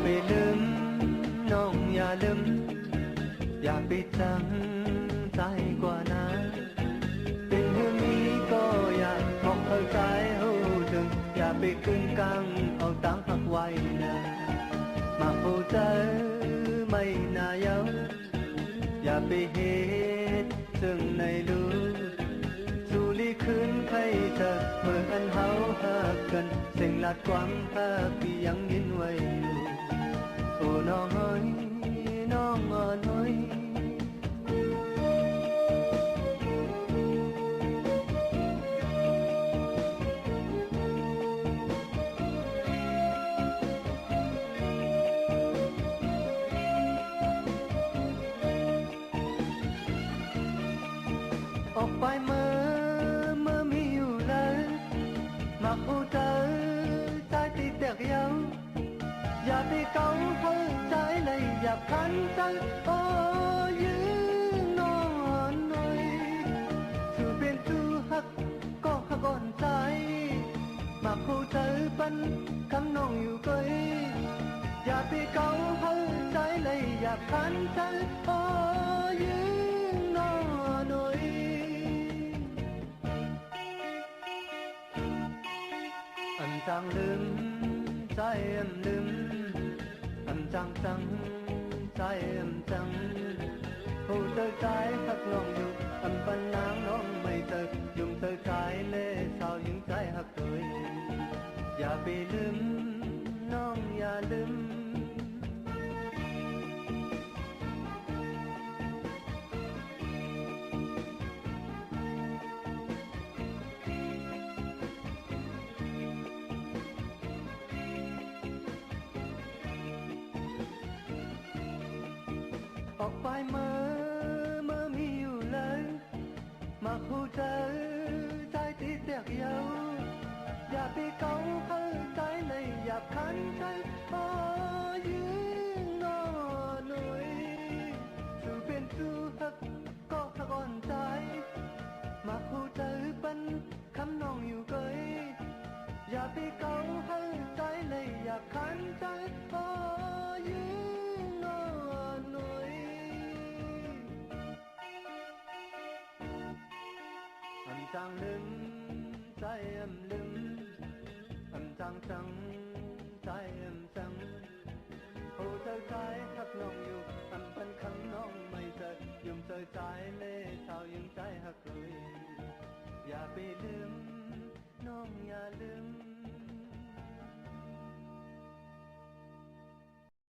ไปลืมน้องอย่าลืมอย่าไปจังใจกว่านั้นเป็นเรื่องนี้ก็อยากบอกเข้าใจหูถึงอย่าไปกึ่งกลางเอาตั้งหักไว้นะมาโหใจไม่น่าเย้าอย่าไปเหตุซึ่งในรู้สู่ลีคืนใครเธอเมื่ออันเฮาหักกันเสียงลัดความหักที่ยังยินไว้อยู่โอ้น้องเอ้ยน้องอ่อนน้อยออกไปเมื่อมีอยู่เลยมาหูเจอใจติดแตกยาวอย่าไปเกาเข้าใจเลยอย่าคันใจโอ้ยืนนอนหน่อยสู่เป็นตู้หักก็หักอ่อนใจมาหูเจอปันคำน้องอยู่ไกลอย่าไปเกาเข้าใจเลยอย่าคันใจโอ้ยืนนอนหน่อยอันจังลืมใจอันลืมอันจังจังใจอันจังผู้เธอใจหักน้องอยู่อันปันนางน้องไม่เจอยุ่งเธอใจเล่สาวยิ่งใจหักตัวอย่าไปลืมน้องอย่าลืมออกไปเมื่อมีอยู่เลยมาหูเจอใจติดแตกยาวอย่าไปเกาเข้าใจเลยอย่าคันใจพอยืนนอนหน่อยสู่เป็นสู้หักก็หักอ่อนใจมาหูเจอปันคำน้องอยู่ไกลอย่าไปเกาเข้าใจเลยอย่าคันใจพอยืนนอนหน่อยอันจังลืมใจอันลืมอันจังจังใจอันจังโอ้เธอใจหักน้องอยู่อันเป็นคำน้อง